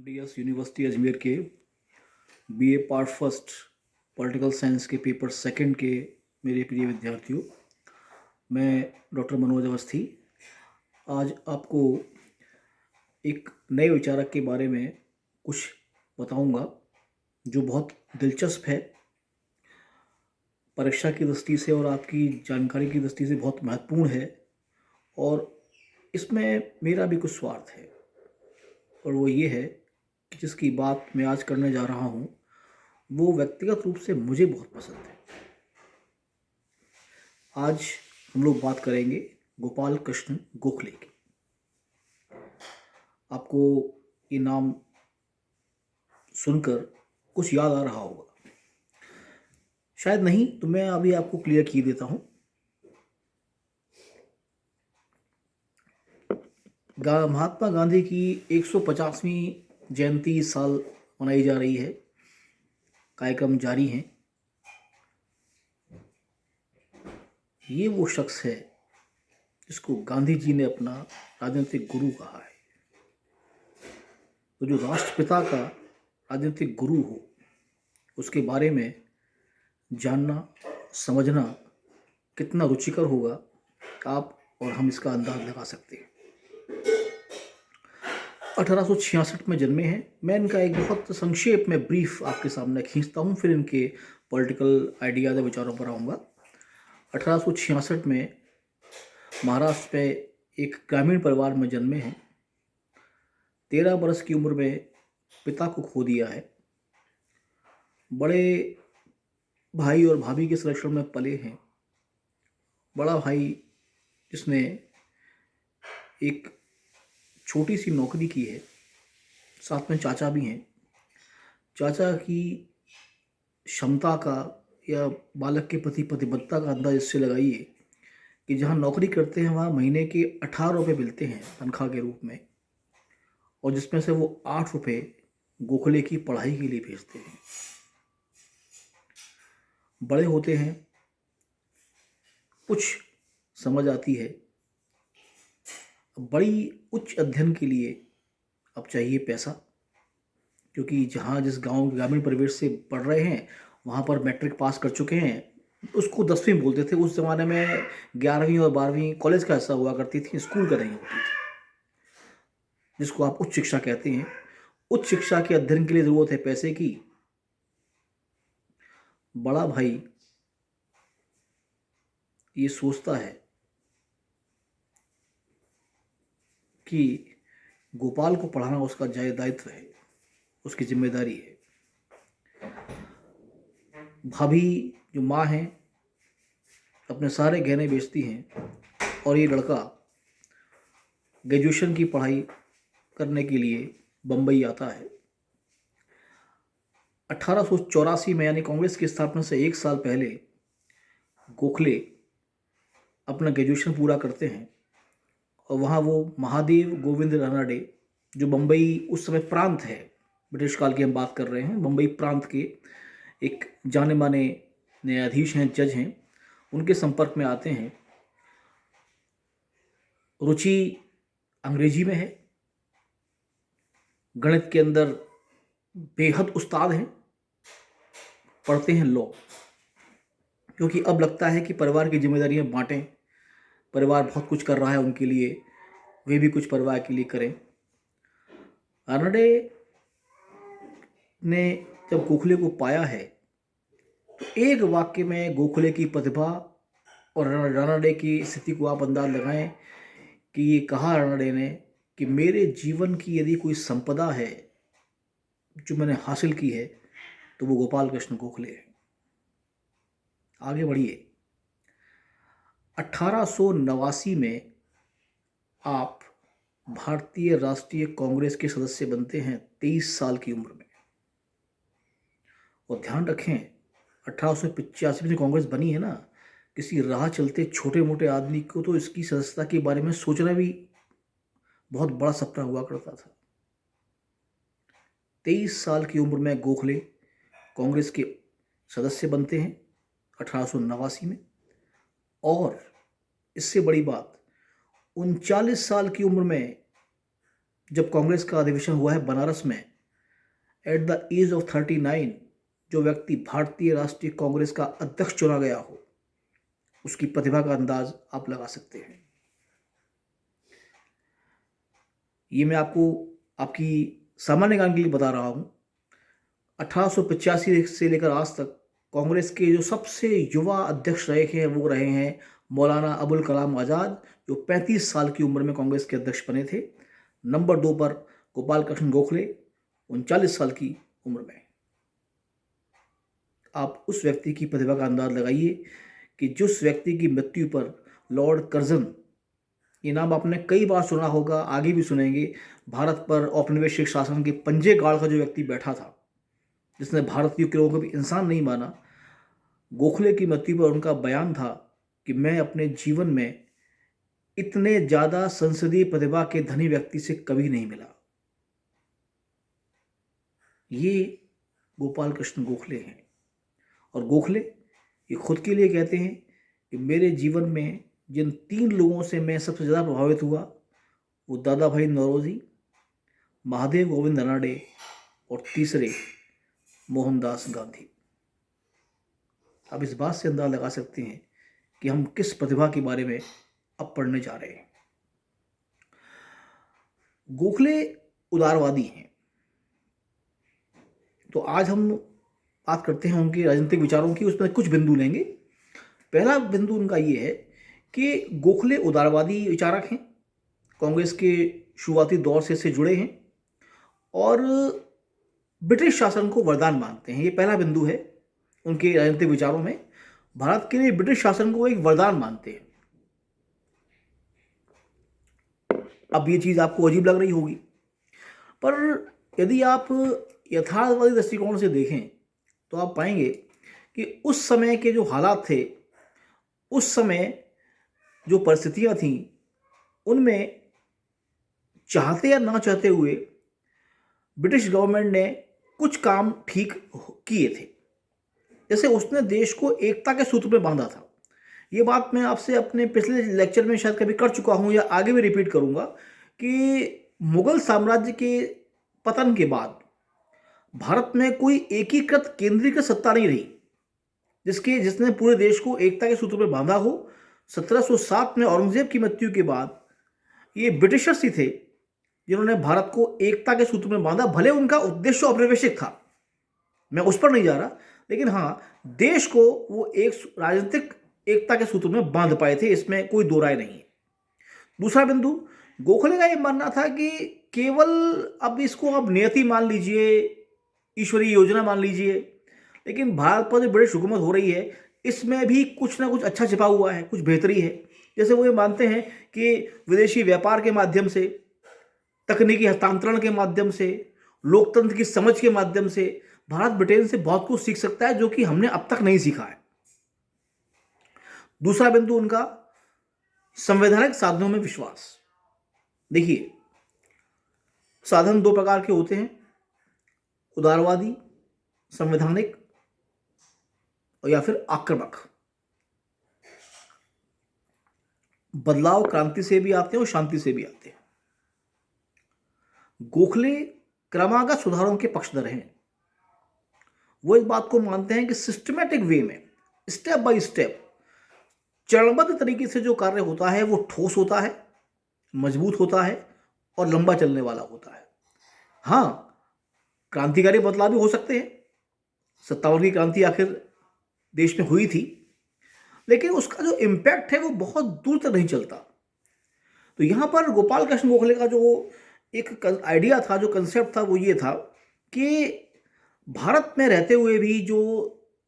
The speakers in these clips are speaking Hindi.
एमडीएस यूनिवर्सिटी अजमेर के BA part first political science के पेपर सेकंड के मेरे प्रिय विद्यार्थियों, मैं डॉक्टर मनोज अवस्थी आज आपको एक नए विचारक के बारे में कुछ बताऊंगा जो बहुत दिलचस्प है। परीक्षा की दृष्टि से और आपकी जानकारी की दृष्टि से बहुत महत्वपूर्ण है और इसमें मेरा भी कुछ स्वार्थ है और वो ये है कि जिसकी बात मैं आज करने जा रहा हूँ वो व्यक्तिगत रूप से मुझे बहुत पसंद है। आज हम लोग बात करेंगे गोपाल कृष्ण गोखले की। आपको ये नाम सुनकर कुछ याद आ रहा होगा, शायद नहीं, तो मैं अभी आपको क्लियर किए देता हूँ। महात्मा गांधी की 150वीं जयंती इस साल मनाई जा रही है, कार्यक्रम जारी हैं। ये वो शख्स है जिसको गांधी जी ने अपना राजनीतिक गुरु कहा है। तो जो राष्ट्रपिता का राजनीतिक गुरु हो उसके बारे में जानना समझना कितना रुचिकर होगा, आप और हम इसका अंदाज लगा सकते हैं। 1866 में जन्मे हैं। मैं इनका एक बहुत संक्षेप में ब्रीफ आपके सामने खींचता हूँ, फिर इनके पॉलिटिकल आइडियाज़ और विचारों पर आऊँगा। 1866 में महाराष्ट्र में एक ग्रामीण परिवार में जन्मे हैं। 13 बरस की उम्र में पिता को खो दिया है। बड़े भाई और भाभी के संरक्षण में पले हैं। बड़ा भाई जिसने एक छोटी सी नौकरी की है, साथ में चाचा भी हैं। चाचा की क्षमता का या बालक के प्रति प्रतिबद्धता का अंदाज इससे लगाइए कि जहाँ नौकरी करते हैं वहाँ महीने के 18 रुपये मिलते हैं तनख्वाह के रूप में, और जिसमें से वो 8 रुपये गोखले की पढ़ाई के लिए भेजते हैं। बड़े होते हैं, कुछ समझ आती है। बड़ी उच्च अध्ययन के लिए अब चाहिए पैसा, क्योंकि जहाँ जिस गांव ग्रामीण परिवेश से पढ़ रहे हैं वहाँ पर मैट्रिक पास कर चुके हैं। उसको 10वीं बोलते थे उस ज़माने में। 11वीं और 12वीं कॉलेज का हिस्सा हुआ करती थी, स्कूल का नहीं होती थी, जिसको आप उच्च शिक्षा कहते हैं। उच्च शिक्षा के अध्ययन के लिए ज़रूरत है पैसे की। बड़ा भाई ये सोचता है कि गोपाल को पढ़ाना उसका दायित्व है, उसकी जिम्मेदारी है। भाभी जो माँ हैं अपने सारे गहने बेचती हैं और ये लड़का ग्रेजुएशन की पढ़ाई करने के लिए बम्बई आता है। 1884 में यानी कांग्रेस की स्थापना से एक साल पहले गोखले अपना ग्रेजुएशन पूरा करते हैं और वहाँ वो महादेव गोविंद रानडे, जो बम्बई उस समय प्रांत है, ब्रिटिश काल की हम बात कर रहे हैं, बम्बई प्रांत के एक जाने माने न्यायाधीश हैं, जज हैं, उनके संपर्क में आते हैं। रुचि अंग्रेजी में है, गणित के अंदर बेहद उस्ताद हैं, पढ़ते हैं लॉ, क्योंकि अब लगता है कि परिवार की जिम्मेदारियां बांटें। परिवार बहुत कुछ कर रहा है उनके लिए, वे भी कुछ परिवार के लिए करें। रानडे ने जब गोखले को पाया है तो एक वाक्य में गोखले की प्रतिभा और रानडे की स्थिति को आप अंदाज लगाएं कि ये कहा रानडे ने कि मेरे जीवन की यदि कोई संपदा है जो मैंने हासिल की है तो वो गोपाल कृष्ण गोखले है। आगे बढ़िए। 1889 में आप भारतीय राष्ट्रीय कांग्रेस के सदस्य बनते हैं 23 साल की उम्र में। और ध्यान रखें 1885 में कांग्रेस बनी है ना, किसी राह चलते छोटे मोटे आदमी को तो इसकी सदस्यता के बारे में सोचना भी बहुत बड़ा सपना हुआ करता था। 23 साल की उम्र में गोखले कांग्रेस के सदस्य बनते हैं 1889 में। और इससे बड़ी बात, 39 साल की उम्र में जब कांग्रेस का अधिवेशन हुआ है बनारस में, एट द एज ऑफ 39 जो व्यक्ति भारतीय राष्ट्रीय कांग्रेस का अध्यक्ष चुना गया हो, उसकी प्रतिभा का अंदाज आप लगा सकते हैं। ये मैं आपको आपकी सामान्य ज्ञान के लिए बता रहा हूँ। 1885 से लेकर आज तक कांग्रेस के जो सबसे युवा अध्यक्ष रहे हैं वो रहे हैं मौलाना अबुल कलाम आज़ाद, जो 35 साल की उम्र में कांग्रेस के अध्यक्ष बने थे। नंबर 2 पर गोपाल कृष्ण गोखले 39 साल की उम्र में। आप उस व्यक्ति की प्रतिभा का अंदाज लगाइए कि जिस व्यक्ति की मृत्यु पर लॉर्ड कर्जन, ये नाम आपने कई बार सुना होगा, आगे भी सुनेंगे, भारत पर औपनिवेशिक शासन के पंजे गाड़ का जो व्यक्ति बैठा था, जिसने भारतीय लोगों को भी इंसान नहीं माना, गोखले की मृत्यु पर उनका बयान था कि मैं अपने जीवन में इतने ज़्यादा संसदीय प्रतिभा के धनी व्यक्ति से कभी नहीं मिला। ये गोपाल कृष्ण गोखले हैं। और गोखले ये खुद के लिए कहते हैं कि मेरे जीवन में जिन 3 लोगों से मैं सबसे ज़्यादा प्रभावित हुआ वो दादा भाई नौरोजी, महादेव गोविंद रानडे और तीसरे मोहनदास गांधी। आप इस बात से अंदाजा लगा सकते हैं कि हम किस प्रतिभा के बारे में अब पढ़ने जा रहे हैं। गोखले उदारवादी हैं। तो आज हम बात करते हैं उनके राजनीतिक विचारों की, उसमें कुछ बिंदु लेंगे। पहला बिंदु उनका ये है कि गोखले उदारवादी विचारक हैं, कांग्रेस के शुरुआती दौर से जुड़े हैं और ब्रिटिश शासन को वरदान मानते हैं। ये पहला बिंदु है उनके राजनीतिक विचारों में। भारत के लिए ब्रिटिश शासन को एक वरदान मानते हैं। अब ये चीज़ आपको अजीब लग रही होगी, पर यदि आप यथार्थवादी दृष्टिकोण से देखें तो आप पाएंगे कि उस समय के जो हालात थे, उस समय जो परिस्थितियां थीं, उनमें चाहते या ना चाहते हुए ब्रिटिश गवर्नमेंट ने कुछ काम ठीक किए थे। जैसे उसने देश को एकता के सूत्र में बांधा था। ये बात मैं आपसे अपने पिछले लेक्चर में शायद कभी कर चुका हूँ या आगे भी रिपीट करूँगा कि मुगल साम्राज्य के पतन के बाद भारत में कोई एकीकृत केंद्रीकृत सत्ता नहीं रही जिसने पूरे देश को एकता के सूत्र में बांधा हो। 1707 में औरंगजेब की मृत्यु के बाद ये ब्रिटिशर्स ही थे जिन्होंने भारत को एकता के सूत्र में बांधा। भले उनका उद्देश्य औपनिवेशिक था, मैं उस पर नहीं जा रहा, लेकिन हाँ, देश को वो एक राजनीतिक एकता के सूत्र में बांध पाए थे, इसमें कोई दो राय नहीं है। दूसरा बिंदु, गोखले का ये मानना था कि केवल अब इसको आप नियति मान लीजिए, ईश्वरीय योजना मान लीजिए, लेकिन भारत पर जो ब्रिटिश हुकूमत हो रही है इसमें भी कुछ ना कुछ अच्छा छिपा हुआ है, कुछ बेहतरी है। जैसे वो ये मानते हैं कि विदेशी व्यापार के माध्यम से, तकनीकी हस्तांतरण के माध्यम से, लोकतंत्र की समझ के माध्यम से भारत ब्रिटेन से बहुत कुछ सीख सकता है जो कि हमने अब तक नहीं सीखा है। दूसरा बिंदु उनका संवैधानिक साधनों में विश्वास। देखिए, साधन 2 प्रकार के होते हैं, उदारवादी, संवैधानिक और या फिर आक्रामक। बदलाव क्रांति से भी आते हैं और शांति से भी आते हैं। गोखले क्रमागत सुधारों के पक्षधर हैं। वो इस बात को मानते हैं कि सिस्टमैटिक वे में, स्टेप बाय स्टेप, चरणबद्ध तरीके से जो कार्य होता है वो ठोस होता है, मजबूत होता है और लंबा चलने वाला होता है। हाँ, क्रांतिकारी बदलाव भी हो सकते हैं। 57 की क्रांति आखिर देश में हुई थी, लेकिन उसका जो इम्पैक्ट है वो बहुत दूर तक नहीं चलता। तो यहाँ पर गोपाल कृष्ण गोखले का जो एक आइडिया था, जो कंसेप्ट था, वो ये था कि भारत में रहते हुए भी जो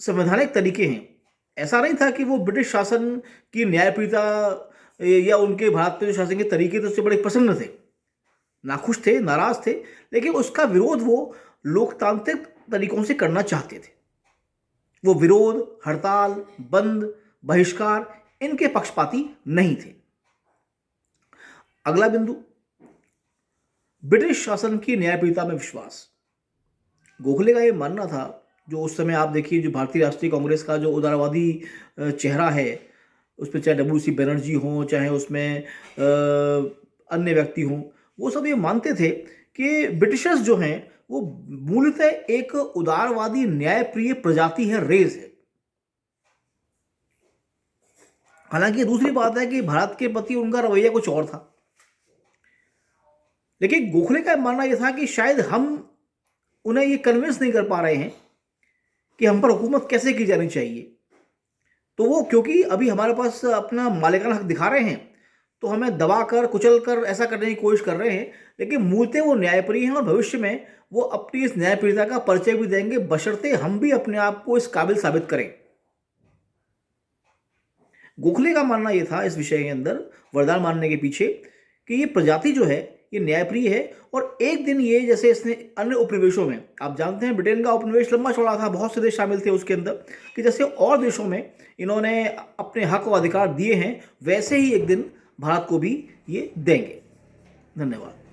संवैधानिक तरीके हैं, ऐसा नहीं था कि वो ब्रिटिश शासन की न्यायप्रियता या उनके भारत में जो शासन के तरीके थे उससे बड़े प्रसन्न थे, नाखुश थे, नाराज थे, लेकिन उसका विरोध वो लोकतांत्रिक तरीकों से करना चाहते थे। वो विरोध, हड़ताल, बंद, बहिष्कार, इनके पक्षपाती नहीं थे। अगला बिंदु, ब्रिटिश शासन की न्यायप्रियता में विश्वास। गोखले का ये मानना था, जो उस समय आप देखिए जो भारतीय राष्ट्रीय कांग्रेस का जो उदारवादी चेहरा है, उसमें चाहे WC बनर्जी हों, चाहे उसमें अन्य व्यक्ति हों, वो सब ये मानते थे कि ब्रिटिशर्स जो हैं वो मूलतः एक उदारवादी न्यायप्रिय प्रजाति है, रेस है। हालांकि दूसरी बात है कि भारत के प्रति उनका रवैया कुछ और था, लेकिन गोखले का मानना यह था कि शायद हम उन्हें ये कन्विंस नहीं कर पा रहे हैं कि हम पर हुकूमत कैसे की जानी चाहिए। तो वो क्योंकि अभी हमारे पास अपना मालिकाना हक दिखा रहे हैं, तो हमें दबा कर कुचल कर ऐसा करने की कोशिश कर रहे हैं, लेकिन मूलतः वो न्यायप्रिय हैं और भविष्य में वो अपनी इस न्यायप्रियता का परिचय भी देंगे, बशर्ते हम भी अपने आप को इस काबिल साबित करें। गोखले का मानना यह था इस विषय के अंदर, वरदान मानने के पीछे, कि ये प्रजाति जो है ये न्यायप्रिय है और एक दिन ये, जैसे इसने अन्य उपनिवेशों में, आप जानते हैं ब्रिटेन का उपनिवेश लंबा चौड़ा था, बहुत से देश शामिल थे उसके अंदर, कि जैसे और देशों में इन्होंने अपने हक और अधिकार दिए हैं, वैसे ही एक दिन भारत को भी ये देंगे। धन्यवाद।